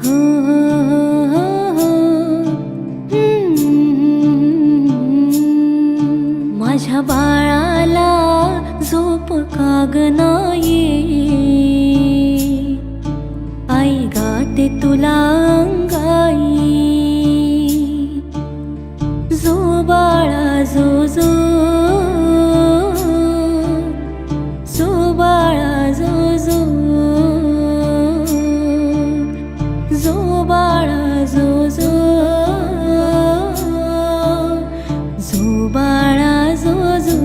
हो, हो, हो. माझ्या बाळाला झोप काग नाही, आई गाते तुला अंगाई. जो बाळा जो जो, जो बाळा जो जो, जो बाळा जो जो, जो बाळा जो जो.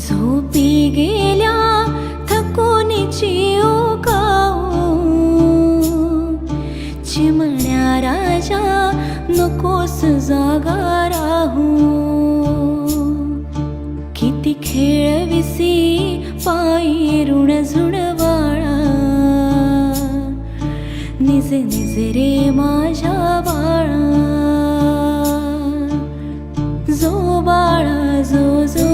झोपी गेल्या थकूनीची ओकाऊ, चिमण्या राजा नकोस जागा राहू. किती खेळविसी पायी ऋण झुणवाळा, निज निज रे माझ्या बाळा. जो बाळा जो जो,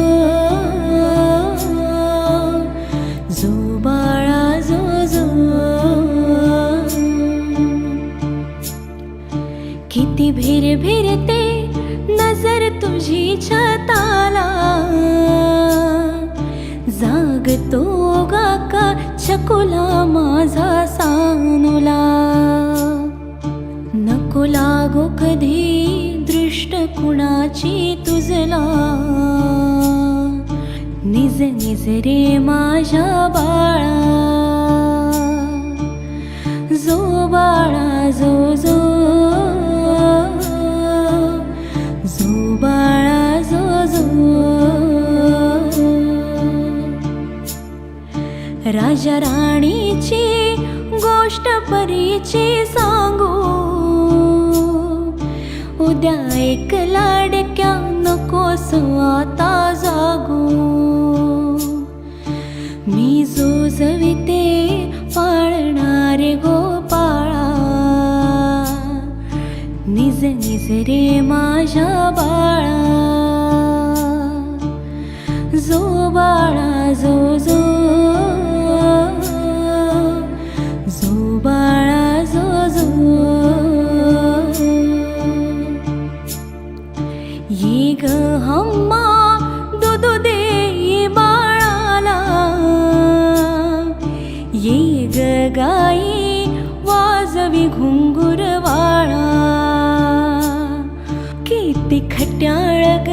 जो बाळा जो जो. किती भिर भिरते नजर तुझी छताला, जागतो गाका चकुला माझा सानुला. नको लागो कधी दृष्ट कुणाची तुझला, निज निज रे माझ्या बाळा. जो बाळा जो जो, जो बाळा जो जो. राजा राणीची गोष्ट परीची सांगू, उद्या एक लाडक्या नकोस आता जागू. मी जो जविते पाळणारे गोपाळा, निज निज रे माझ्या बाळा. जो बाळा जो जो, जो बाळा जो जो. ये ग हम्मा दूध दे बाळाला, ये ग गाई वाजवी घुंगुर वाळा. किती खट्याळ ग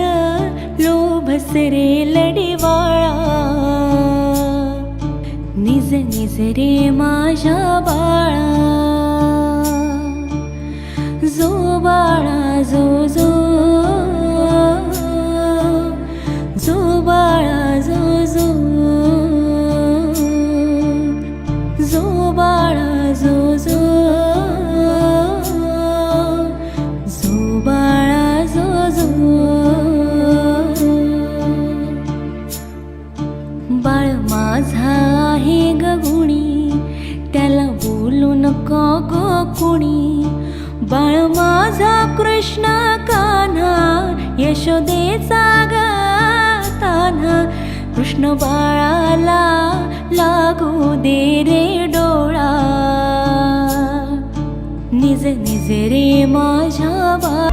लोभस रे लढीवाळा, निज निज रे माझ्या बाळा. जो बाळा जो जो, जो बाळा जो जो, जो बाळा जो जो, जो बाळा जो जो. बाळ माझा आहे ग गुणी, त्याला बोलू नको ग कुणी. बाळ माझा कृष्ण कान्हा, यशोदेचा ग तान्हा. कृष्ण बाळाला लागू दे रे डोळा, निज निज रे माझ्या बाळा.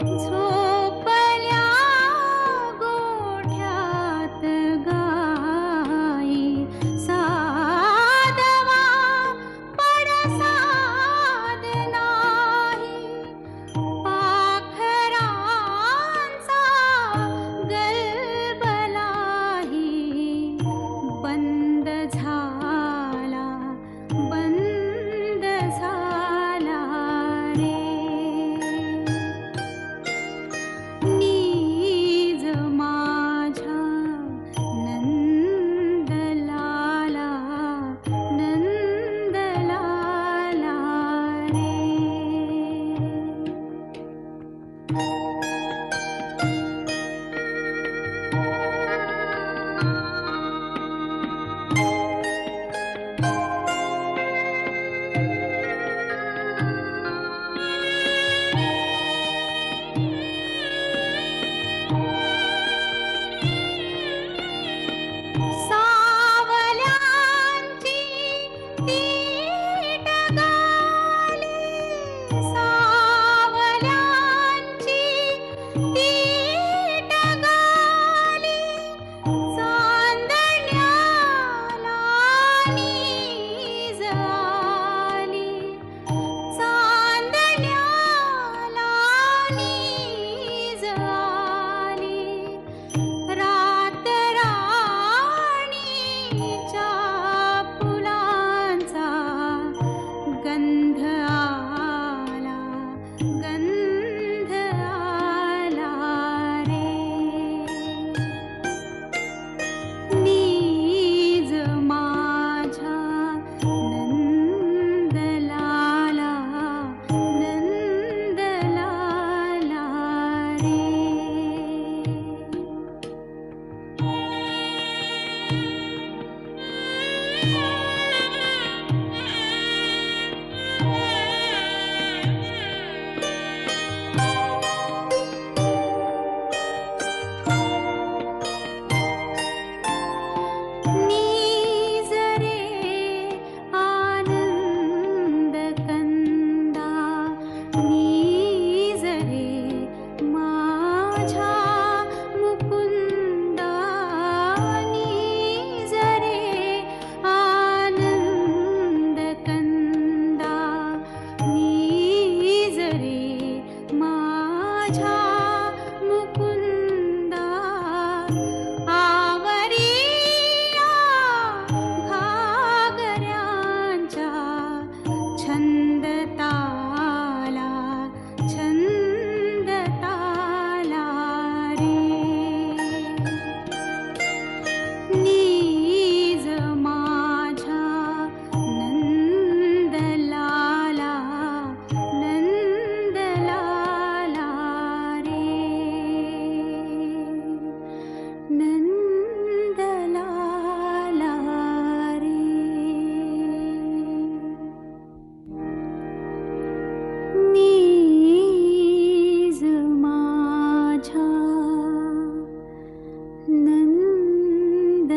झोपल्या गोठ्यात गाई साधवा पडसाद नाही पाखरांचा गलबलाही बंद झाला रे नीज माझ्या नंदलाला रे सावल्यांची तीट गाली सावल्यांची तीट गाली चांदण्याला नीज आली चांदण्याला नीज आली रातराणीच्या फुलांचा गंध आला रे नीज माझ्या नंदलाला रे नीज रे आनंद कंदा नीज रे माझ्या मुकुंदा नीज रे आनंद कंदा नीज रे माझ्या मुकुंदा आवरिया घागऱ्यांच्या छंद ताला रे नीज माझ्या नंदलाला रे नंदलाला रे नीज माझ्या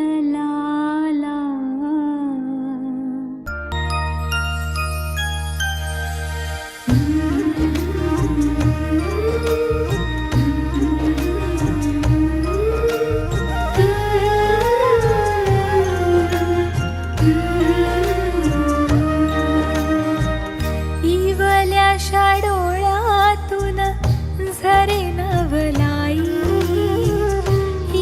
नंदलाला इवल्याशा डोळ्यातून झरे नवलाई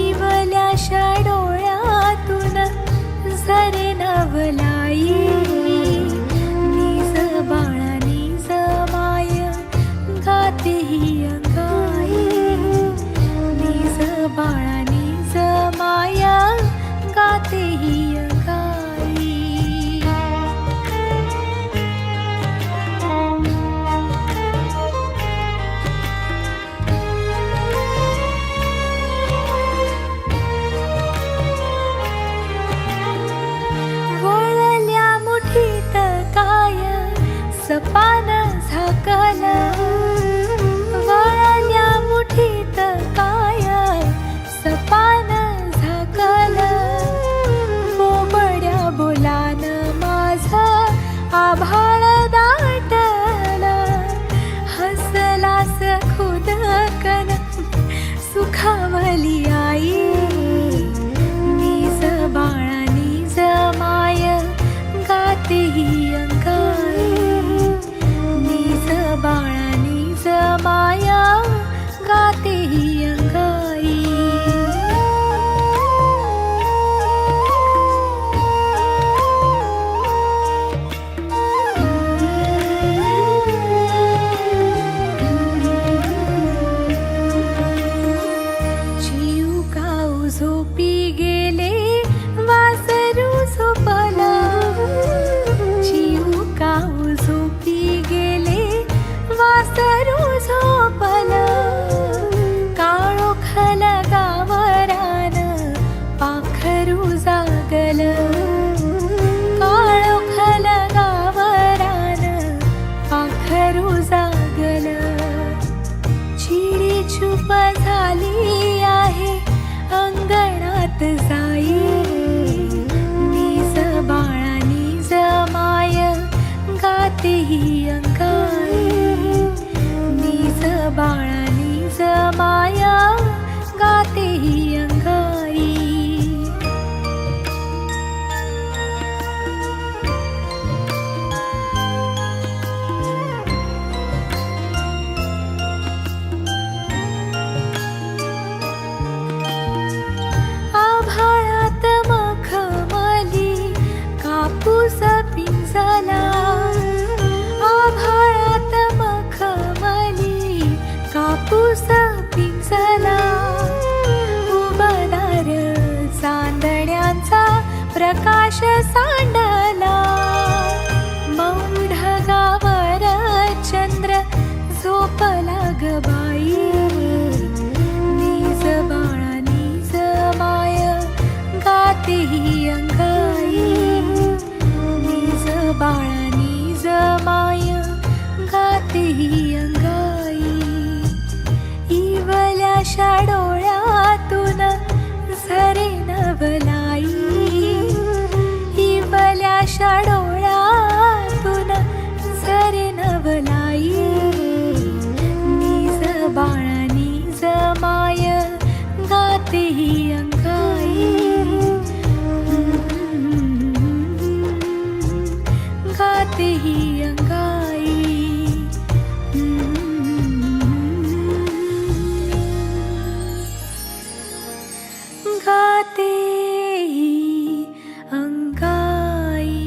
इवल्याशा डोळ्यातून झरे नवलाई निज बाळा निज माय गाते ही अंगाई निज बाळा निज माया गाते ही अंगाई सपान झाकल आपली आई. निज बाळा निज माय गाते ही अंगाई. निज बाळा निज माया गाते ही अंगाई. चिऊकाऊ झोपी गेले वासरू झोपला. चिऊकाऊ झोपी गेले वासरू झोपला. काळोखल गावरान पाखरू जागल. काळोखल गावरान पाखरू जागल. चिडी चूप झाली आहे अंगणात जाई. निज बाळा निज माय गाते ही अंगाई. निज बाळा निज माया गाते ही अंगाई. आभाळात मखमली कापूस पिंजला. आभाळात मखमली कापूस पिंजला. उबदार चांदण्यांचा प्रकाश सांडला. मौन ढगावर चंद्र झोपला ग बाई. निज बाळा निज माय गाते ही अंगाई. निज बाळा निज माय गाते ही अंगाई. इवल्याशा डोळ्यातून झरे नवलाई. इवल्याशा डोळ्यातून झरे नवलाई. निज बाळा निज माय गाते ही अंगाई. गाते ही अंगाई. गाते ही अंगाई.